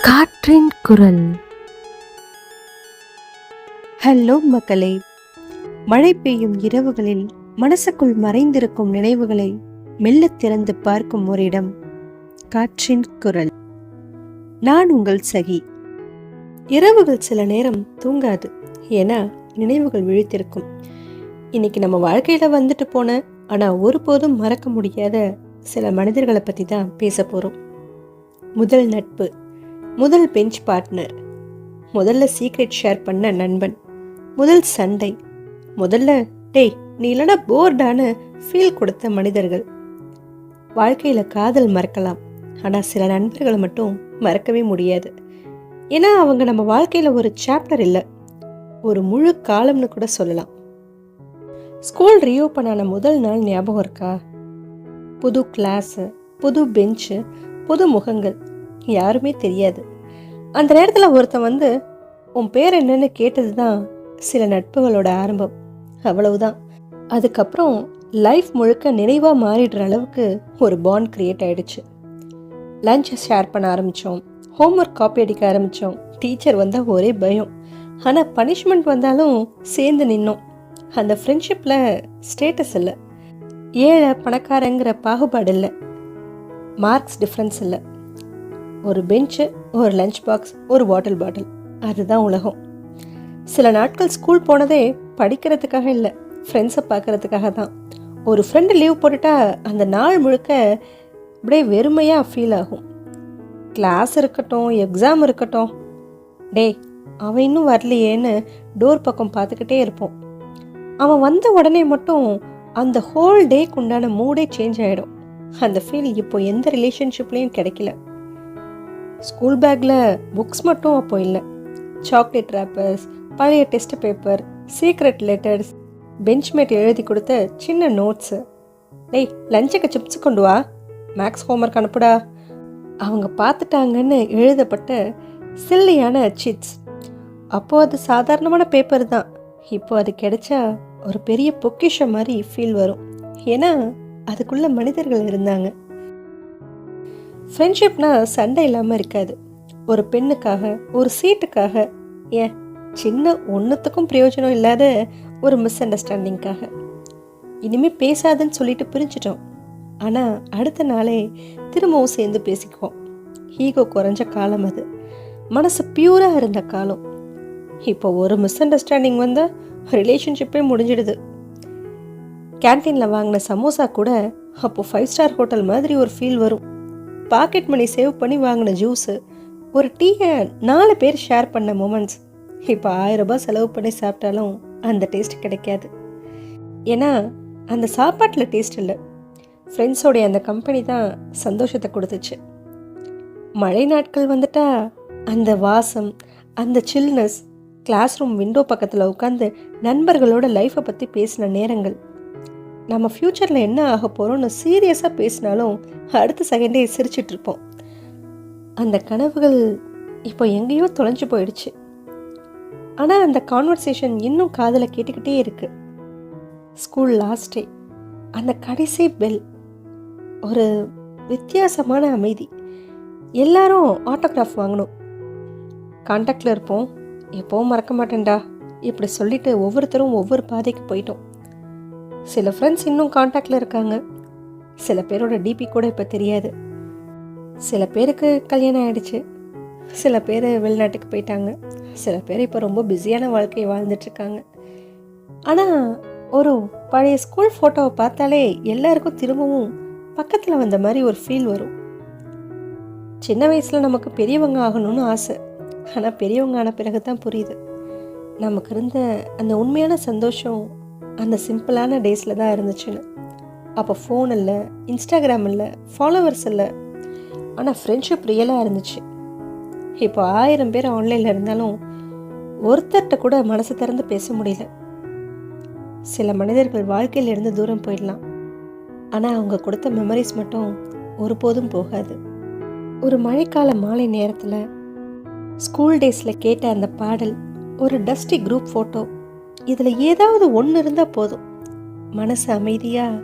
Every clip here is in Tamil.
காற்றின் குரல். ஹலோ மக்களே, மழை பெய்யும் இரவுகளில் மனசுக்குள் மறைந்திருக்கும் நினைவுகளை மெல்ல திறந்து பார்க்கும் ஒரு இடம் காற்றின் குரல். நான் உங்கள் சகி. இரவுகள் சில நேரம் தூங்காது, ஏன்னா நினைவுகள் விழித்திருக்கும். இன்னைக்கு நம்ம வாழ்க்கையில வந்துட்டு போன ஆனா ஒருபோதும் மறக்க முடியாத சில மனிதர்களை பத்தி தான் பேச போறோம். முதல் நட்பு, முதல் பெஞ்ச் பார்ட்னர், முதல்ல சீக்ரெட் ஷேர் பண்ண நண்பன், முதல் சண்டை, முதல்ல டேய் நீ இல்லைனா போர்டான ஃபீல் கொடுத்த மனிதர்கள். வாழ்க்கையில காதல் மறக்கலாம், ஆனா சில நண்பர்களை மட்டும் மறக்கவே முடியாது. ஏன்னா அவங்க நம்ம வாழ்க்கையில ஒரு சாப்டர் இல்லை, ஒரு முழு காலம்னு கூட சொல்லலாம். ஸ்கூல் ரீஓப்பன் ஆன முதல் நாள் ஞாபகம் இருக்கா? புது கிளாஸு, புது பெஞ்சு, புது முகங்கள், யாருமே தெரியாது. அந்த நேரத்தில் ஒருத்தன் வந்து உன் பேர் என்னன்னு கேட்டது தான் சில நட்புகளோட ஆரம்பம். அவ்வளவுதான். அதுக்கப்புறம் லைஃப் முழுக்க நினைவாக மாறிடுற அளவுக்கு ஒரு பாண்ட் கிரியேட் ஆயிடுச்சு. லஞ்சை ஷேர் பண்ண ஆரம்பித்தோம், ஹோம்ஒர்க் காப்பி அடிக்க ஆரம்பித்தோம், டீச்சர் வந்தால் ஒரே பயம், ஆனால் பனிஷ்மெண்ட் வந்தாலும் சேர்ந்து நின்னோம். அந்த ஃப்ரெண்ட்ஷிப்பில் ஸ்டேட்டஸ் இல்லை, ஏழை பணக்காரங்கிற பாகுபாடு இல்லை, மார்க்ஸ் டிஃப்ரென்ஸ் இல்லை. ஒரு பெஞ்சு, ஒரு லஞ்ச் பாக்ஸ், ஒரு வாட்டர் பாட்டில், அதுதான் உலகம். சில நாட்கள் ஸ்கூல் போனதே படிக்கிறதுக்காக இல்லை, ஃப்ரெண்ட்ஸை பார்க்கறதுக்காக தான். ஒரு ஃப்ரெண்டு லீவ் போட்டுட்டா அந்த நாள் முழுக்க அப்படியே வெறுமையாக ஃபீல் ஆகும். கிளாஸ் இருக்கட்டும், எக்ஸாம் இருக்கட்டும், டேய் அவன் இன்னும் வரலையேன்னு டோர் பக்கம் பார்த்துக்கிட்டே இருப்போம். அவன் வந்த உடனே மட்டும் அந்த ஹோல் டேக்கு உண்டான மூடே சேஞ்ச் ஆகிடும். அந்த ஃபீல் இப்போ எந்த ரிலேஷன்ஷிப்லேயும் கிடைக்கல. ஸ்கூல் பேக்கில் புக்ஸ் மட்டும் அப்போ இல்லை, சாக்லேட் ரேப்பர்ஸ், பழைய டெஸ்ட் பேப்பர், சீக்ரெட் லெட்டர்ஸ், பெஞ்ச்மேட் எழுதி கொடுத்த சின்ன நோட்ஸு. டேய் லஞ்சுக்கு சிப்ஸ் கொண்டு வா, மேக்ஸ் ஹோம்ஒர்க் அனுப்புடா, அவங்க பார்த்துட்டாங்கன்னு எழுதப்பட்ட சில்லியான சிட்ஸ். அப்போது அது சாதாரணமான பேப்பர் தான், இப்போ அது கிடைச்சா ஒரு பெரிய பொக்கிஷம் மாதிரி ஃபீல் வரும். ஏன்னா அதுக்குள்ள மனிதர்கள் இருந்தாங்க. ஃப்ரெண்ட்ஷிப்னா சண்டை இல்லாமல் இருக்காது. ஒரு பெண்ணுக்காக, ஒரு சீட்டுக்காக, ஏன் சின்ன ஒன்றுத்துக்கும் பிரயோஜனம் இல்லாத ஒரு மிஸ் அண்டர்ஸ்டாண்டிங்காக. இனிமேல் பேசாதுன்னு சொல்லிட்டு பிரிஞ்சிட்டோம், ஆனால் அடுத்த நாளே திரும்பவும் சேர்ந்து பேசிக்குவோம். ஈகோ குறைஞ்ச காலம் அது, மனசு பியூராக இருந்த காலம். இப்போ ஒரு மிஸ் அண்டர்ஸ்டாண்டிங் வந்தால் ரிலேஷன்ஷிப்பே முடிஞ்சிடுது. கேன்டீனில் வாங்கின சமோசா கூட அப்போது 5 ஸ்டார் ஹோட்டல் மாதிரி ஒரு ஃபீல் வரும். பாக்கெட் மணி சேவ் பண்ணி வாங்கின ஜூஸு, ஒரு டீயை 4 பேர் ஷேர் பண்ண மூமெண்ட்ஸ், இப்போ 1000 ரூபாய் செலவு பண்ணி சாப்பிட்டாலும் அந்த டேஸ்ட் கிடைக்காது. ஏன்னா அந்த சாப்பாட்டில் டேஸ்ட் இல்லை, ஃப்ரெண்ட்ஸோடைய அந்த கம்பெனி தான் சந்தோஷத்தை கொடுத்துச்சு. மழை நாட்கள் வந்துட்டா அந்த வாசம், அந்த சில்னஸ், கிளாஸ் ரூம் விண்டோ பக்கத்தில் உட்காந்து நண்பர்களோட லைஃப்பை பற்றி பேசின நேரங்கள், நம்ம ஃப்யூச்சரில் என்ன ஆக போகிறோம்னு சீரியஸாக பேசினாலும் அடுத்த செகண்டே சிரிச்சிட்ருப்போம். அந்த கனவுகள் இப்போ எங்கேயோ தொலைஞ்சு போயிடுச்சு. ஆனால் அந்த கான்வர்சேஷன் இன்னும் காதில் கேட்டுக்கிட்டே இருக்கு. ஸ்கூல் லாஸ்ட் டே, அந்த கடைசி பெல், ஒரு வித்தியாசமான அமைதி. எல்லாரும் ஆட்டோகிராஃப் வாங்கணும், கான்டாக்டில் இருப்போம், எப்போவும் மறக்க மாட்டேன்டா இப்படி சொல்லிட்டு ஒவ்வொருத்தரும் ஒவ்வொரு பாதைக்கு போயிட்டோம். சில ஃப்ரெண்ட்ஸ் இன்னும் கான்டாக்டில் இருக்காங்க, சில பேரோட டிபி கூட இப்போ தெரியாது. சில பேருக்கு கல்யாணம் ஆகிடுச்சு, சில பேர் வெளிநாட்டுக்கு போயிட்டாங்க, சில பேர் இப்போ ரொம்ப பிஸியான வாழ்க்கையை வாழ்ந்துட்டுருக்காங்க. ஆனால் ஒரு பழைய ஸ்கூல் ஃபோட்டோவை பார்த்தாலே எல்லாருக்கும் திரும்பவும் பக்கத்தில் வந்த மாதிரி ஒரு ஃபீல் வரும். சின்ன வயசில் நமக்கு பெரியவங்க ஆகணும்னு ஆசை, ஆனால் பெரியவங்க ஆன பிறகு தான் புரியுது நமக்கு இருந்த அந்த உண்மையான சந்தோஷம் அந்த சிம்பிளான டேஸில் தான் இருந்துச்சுன்னு. அப்போ ஃபோன் இல்லை, இன்ஸ்டாகிராம் இல்லை, ஃபாலோவர்ஸ் இல்லை, ஆனால் ஃப்ரெண்ட்ஷிப் ரியலாக இருந்துச்சு. இப்போ 1000 பேர் ஆன்லைனில் இருந்தாலும் ஒருத்தர்கிட்ட கூட மனசு திறந்து பேச முடியல. சில மனிதர்கள் வாழ்க்கையிலிருந்து தூரம் போயிடலாம், ஆனால் அவங்க கொடுத்த மெமரிஸ் மட்டும் ஒருபோதும் போகாது. ஒரு மழைக்கால மாலை நேரத்தில் ஸ்கூல் டேஸில் கேட்ட அந்த பாடல், ஒரு டஸ்டி குரூப் ஃபோட்டோ, இதில் ஏதாவது ஒன்று இருந்தால் போதும், மனசு அமைதியாக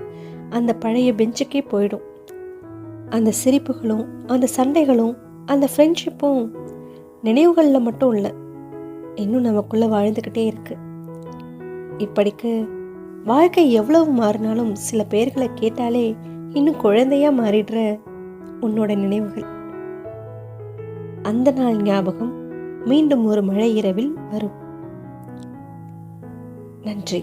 அந்த பழைய பெஞ்சுக்கே போயிடும். அந்த சிரிப்புகளும் அந்த சண்டைகளும் அந்த ஃப்ரெண்ட்ஷிப்பும் நினைவுகளில் மட்டும் இல்லை, இன்னும் நமக்குள்ளே வாழ்ந்துக்கிட்டே இருக்கு. இப்படிக்கு வாழ்க்கை எவ்வளவு மாறினாலும் சில பேர்களை கேட்டாலே இன்னும் குழந்தையாக மாறிடுற உன்னோட நினைவுகள். அந்த நாள் ஞாபகம் மீண்டும் ஒரு மழை இரவில் வரும். நன்றி.